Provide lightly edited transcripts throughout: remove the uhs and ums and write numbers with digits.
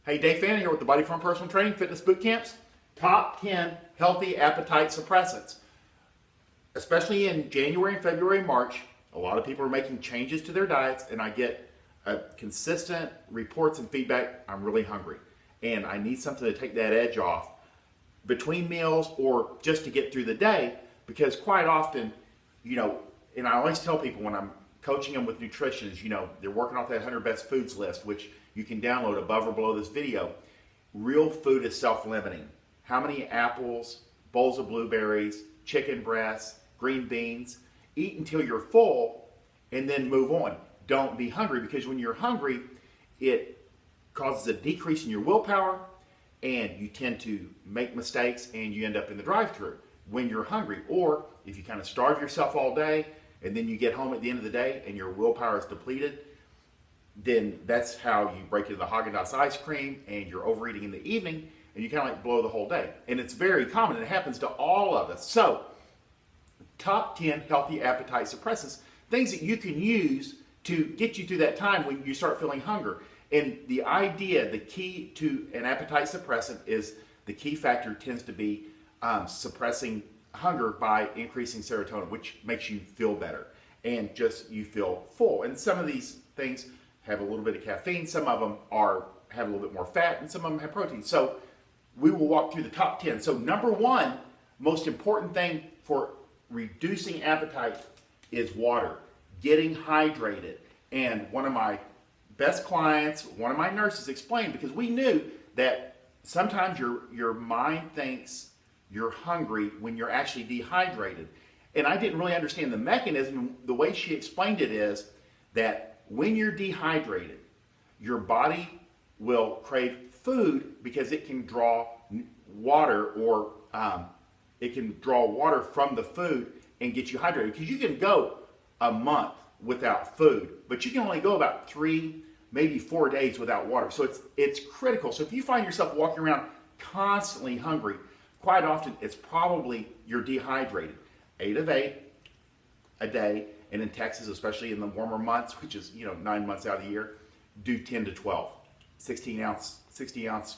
Hey, Dave Fannin here with the Body Form Personal Training Fitness Bootcamps. Top 10 healthy appetite suppressants. Especially in January and February and March, a lot of people are making changes to their diets, and I get consistent reports and feedback. I'm really hungry, and I need something to take that edge off between meals or just to get through the day, because quite often, and I always tell people when I'm coaching them with nutrition is, they're working off that 100 best foods list, which you can download above or below this video. Real food is self-limiting. How many apples, bowls of blueberries, chicken breasts, green beans? Eat until you're full and then move on. Don't be hungry, because when you're hungry, it causes a decrease in your willpower and you tend to make mistakes and you end up in the drive-thru when you're hungry. Or if you kind of starve yourself all day and then you get home at the end of the day and your willpower is depleted, then that's how you break into the Haagen-Dazs ice cream and you're overeating in the evening and you kind of like blow the whole day. And it's very common, and it happens to all of us. So, top 10 healthy appetite suppressants, things that you can use to get you through that time when you start feeling hunger. And the idea, the key to an appetite suppressant is the key factor tends to be suppressing hunger by increasing serotonin, which makes you feel better and just you feel full. And some of these things have a little bit of caffeine, some of them have a little bit more fat, and some of them have protein. So we will walk through the top 10. So number one, most important thing for reducing appetite is water, getting hydrated. And one of my best clients, one of my nurses explained, because we knew that sometimes your mind thinks you're hungry when you're actually dehydrated. And I didn't really understand the mechanism. The way she explained it is that when you're dehydrated, your body will crave food because it can draw water, or it can draw water from the food and get you hydrated. Because you can go a month without food, but you can only go about 3, maybe 4 days without water. So it's critical. So if you find yourself walking around constantly hungry, quite often it's probably you're dehydrated. 8 of 8 a day, and in Texas, especially in the warmer months, which is 9 months out of the year, do 10 to 12, 60 ounce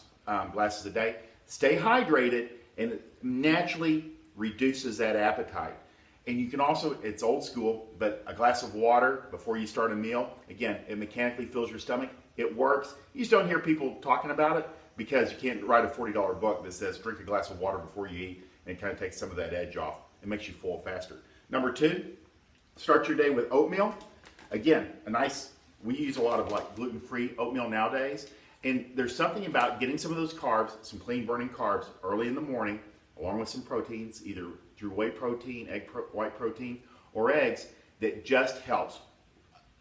glasses a day. Stay hydrated, and it naturally reduces that appetite. And you can also, it's old school, but a glass of water before you start a meal, again, it mechanically fills your stomach. It works. You just don't hear people talking about it because you can't write a $40 book that says drink a glass of water before you eat, and it kind of takes some of that edge off. It makes you full faster. Number 2, start your day with oatmeal. Again, we use a lot of like gluten-free oatmeal nowadays. And there's something about getting some of those carbs, some clean burning carbs early in the morning, along with some proteins, either through whey protein, white protein, or eggs, that just helps.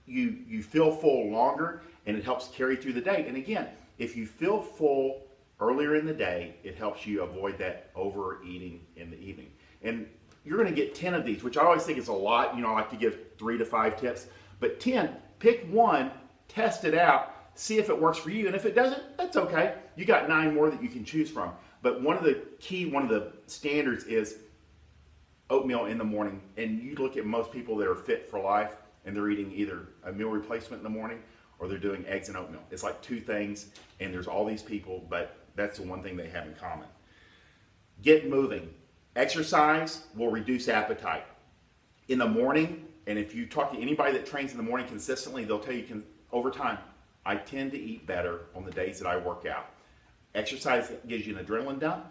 You feel full longer, and it helps carry through the day. And again, if you feel full earlier in the day, it helps you avoid that overeating in the evening. And you're going to get 10 of these, which I always think is a lot. I like to give 3 to 5 tips, but 10, pick one, test it out, see if it works for you. And if it doesn't, that's okay. You got 9 more that you can choose from. But one of the standards is oatmeal in the morning. And you look at most people that are fit for life, and they're eating either a meal replacement in the morning or they're doing eggs and oatmeal. It's like 2 things, and there's all these people, but that's the one thing they have in common. Get moving. Exercise will reduce appetite. In the morning, and if you talk to anybody that trains in the morning consistently, they'll tell you over time, I tend to eat better on the days that I work out. Exercise gives you an adrenaline dump,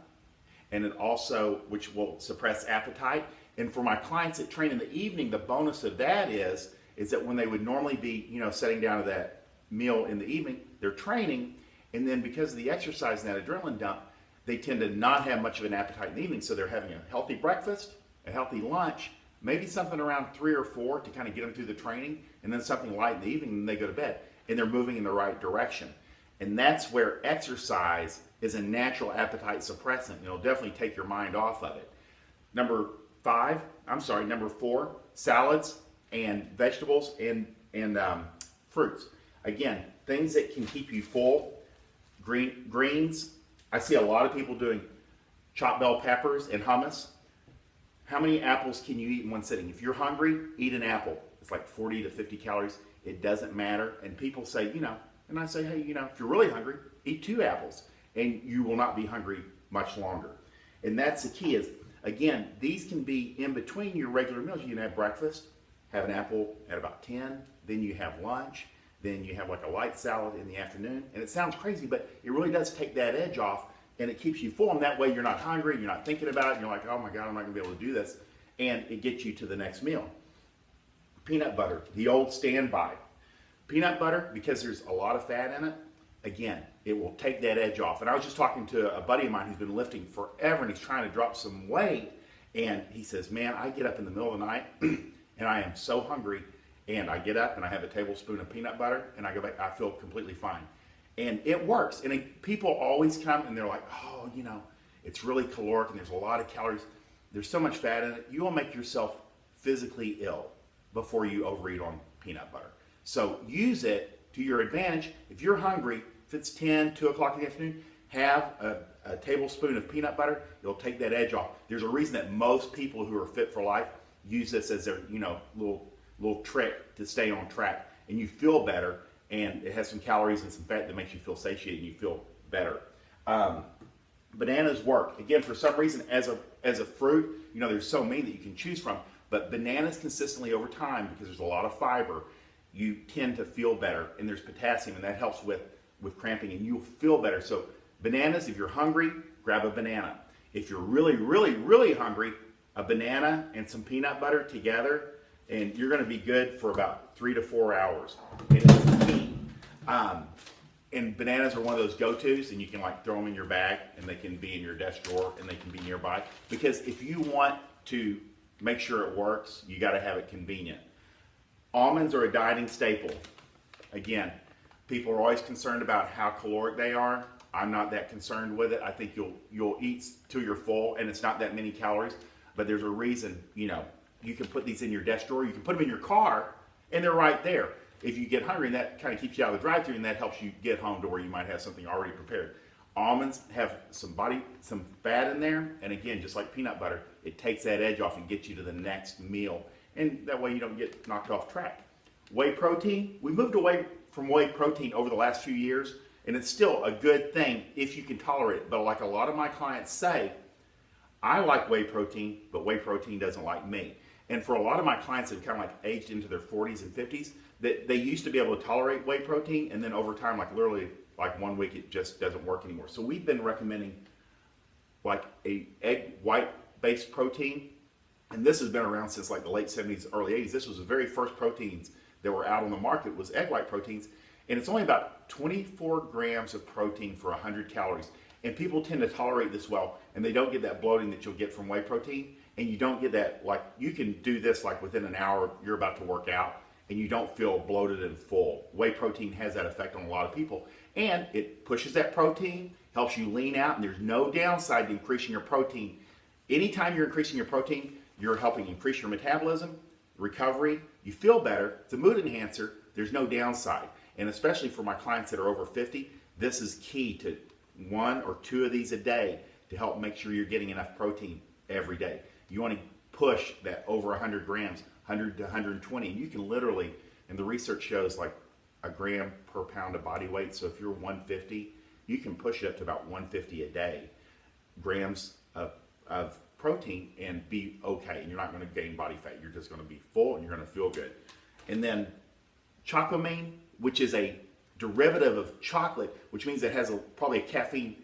and it also, which will suppress appetite. And for my clients that train in the evening, the bonus of that is that when they would normally be, sitting down to that meal in the evening, they're training, and then because of the exercise and that adrenaline dump, they tend to not have much of an appetite in the evening. So they're having a healthy breakfast, a healthy lunch, maybe something around 3 or 4 to kind of get them through the training, and then something light in the evening, and they go to bed. And they're moving in the right direction. And that's where exercise is a natural appetite suppressant. It'll definitely take your mind off of it. Number 4, salads and vegetables and fruits. Again, things that can keep you full. Greens. I see a lot of people doing chopped bell peppers and hummus. How many apples can you eat in one sitting? If you're hungry, eat an apple. It's like 40 to 50 calories. It doesn't matter. And people say, And I say, hey, if you're really hungry, eat 2 apples and you will not be hungry much longer. And that's the key is, again, these can be in between your regular meals. You can have breakfast, have an apple at about 10, then you have lunch, then you have like a light salad in the afternoon. And it sounds crazy, but it really does take that edge off and it keeps you full. And that way you're not hungry, you're not thinking about it, you're like, oh my God, I'm not gonna be able to do this. And it gets you to the next meal. Peanut butter, the old standby. Peanut butter, because there's a lot of fat in it, again, it will take that edge off. And I was just talking to a buddy of mine who's been lifting forever and he's trying to drop some weight. And he says, man, I get up in the middle of the night and I am so hungry. And I get up and I have a tablespoon of peanut butter and I go back, I feel completely fine. And it works. And people always come and they're like, oh, it's really caloric and there's a lot of calories. There's so much fat in it. You will make yourself physically ill before you overeat on peanut butter. So use it to your advantage. If you're hungry, if it's 10, 2 o'clock in the afternoon, have a tablespoon of peanut butter. It'll take that edge off. There's a reason that most people who are fit for life use this as their little trick to stay on track. And you feel better, and it has some calories and some fat that makes you feel satiated and you feel better. Bananas work. Again, for some reason, as a fruit, there's so many that you can choose from. But bananas consistently over time, because there's a lot of fiber, you tend to feel better, and there's potassium, and that helps with cramping, and you'll feel better. So bananas, if you're hungry, grab a banana. If you're really, really, really hungry, a banana and some peanut butter together, and you're going to be good for about 3 to 4 hours. And it's key. And bananas are one of those go-tos, and you can throw them in your bag, and they can be in your desk drawer, and they can be nearby. Because if you want to make sure it works, you got to have it convenient. Almonds are a dieting staple. Again, people are always concerned about how caloric they are. I'm not that concerned with it. I think you'll eat till you're full, and it's not that many calories. But there's a reason, you can put these in your desk drawer. You can put them in your car, and they're right there. If you get hungry, and that kind of keeps you out of the drive-thru, and that helps you get home to where you might have something already prepared. Almonds have some fat in there, and again, just like peanut butter, it takes that edge off and gets you to the next meal. And that way you don't get knocked off track. Whey protein, we moved away from whey protein over the last few years, and it's still a good thing if you can tolerate it. But like a lot of my clients say, I like whey protein, but whey protein doesn't like me. And for a lot of my clients that have kind of aged into their 40s and 50s, that they used to be able to tolerate whey protein, and then over time, literally 1 week, it just doesn't work anymore. So we've been recommending a egg white-based protein. And this has been around since the late 70s, early 80s. This was the very first proteins that were out on the market, was egg white proteins. And it's only about 24 grams of protein for 100 calories. And people tend to tolerate this well, and they don't get that bloating that you'll get from whey protein. And you don't get that, you can do this within an hour, you're about to work out, and you don't feel bloated and full. Whey protein has that effect on a lot of people. And it pushes that protein, helps you lean out, and there's no downside to increasing your protein. Anytime you're increasing your protein, you're helping increase your metabolism, recovery, you feel better, it's a mood enhancer, there's no downside. And especially for my clients that are over 50, this is key to 1 or 2 of these a day to help make sure you're getting enough protein every day. You want to push that over 100 grams, 100 to 120, and you can literally, and the research shows a gram per pound of body weight, so if you're 150, you can push it up to about 150 a day, grams of protein, and be okay. And you're not going to gain body fat. You're just going to be full and you're going to feel good. And then chocomine, which is a derivative of chocolate, which means it has probably a caffeine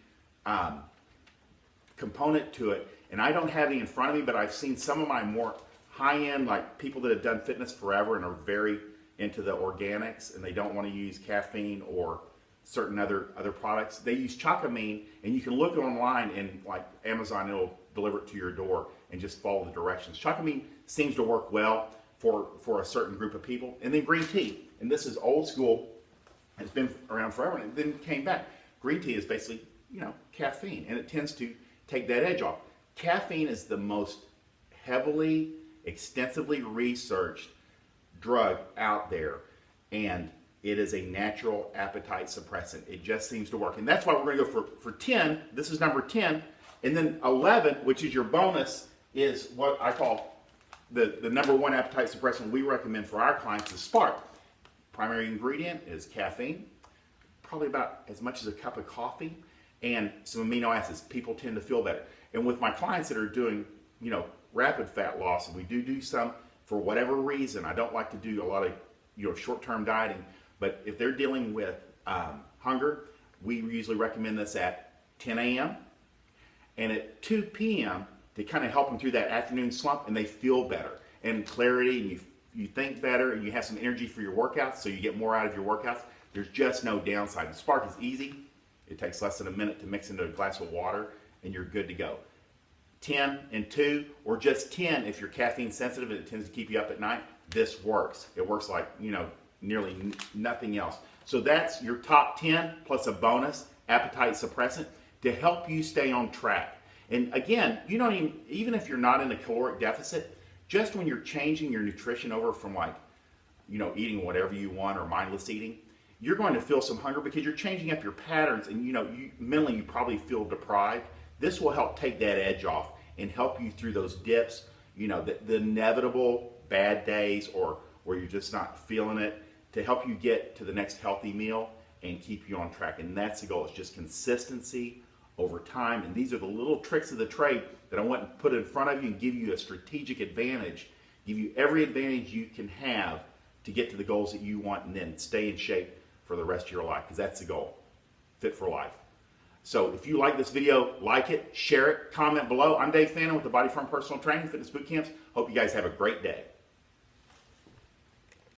component to it. And I don't have any in front of me, but I've seen some of my more high-end, people that have done fitness forever and are very into the organics, and they don't want to use caffeine or certain other products. They use chocomine, and you can look online and Amazon, it'll deliver it to your door and just follow the directions. Chocomine seems to work well for a certain group of people. And then green tea, and this is old school, it's been around forever, and it then came back. Green tea is basically, caffeine, and it tends to take that edge off. Caffeine is the most heavily, extensively researched drug out there, and it is a natural appetite suppressant. It just seems to work, and that's why we're going to go for 10. This is number 10, and then 11, which is your bonus, is what I call the number 1 appetite suppressant we recommend for our clients is Spark. Primary ingredient is caffeine. probably about as much as a cup of coffee and some amino acids. People tend to feel better. And with my clients that are doing, rapid fat loss, and we do some for whatever reason. I don't like to do a lot of, short-term dieting, but if they're dealing with hunger, we usually recommend this at 10 a.m. and at 2 p.m. to kind of help them through that afternoon slump, and they feel better and clarity, and you think better, and you have some energy for your workouts, so you get more out of your workouts. There's just no downside. The Spark is easy. It takes less than a minute to mix into a glass of water, and you're good to go. 10 and 2, or just 10 if you're caffeine sensitive and it tends to keep you up at night. This works. It works like, nearly nothing else. So that's your top 10 plus a bonus appetite suppressant to help you stay on track. And again, you don't even if you're not in a caloric deficit, just when you're changing your nutrition over from eating whatever you want or mindless eating, you're going to feel some hunger because you're changing up your patterns, and mentally you probably feel deprived. This will help take that edge off and help you through those dips, the inevitable bad days or where you're just not feeling it, to help you get to the next healthy meal and keep you on track. And that's the goal. It's just consistency over time. And these are the little tricks of the trade that I want to put in front of you and give you a strategic advantage, give you every advantage you can have to get to the goals that you want, and then stay in shape for the rest of your life, because that's the goal. Fit for life. So if you like this video, like it, share it, comment below. I'm Dave Fannin with the Body Firm Personal Training Fitness Bootcamps. Hope you guys have a great day.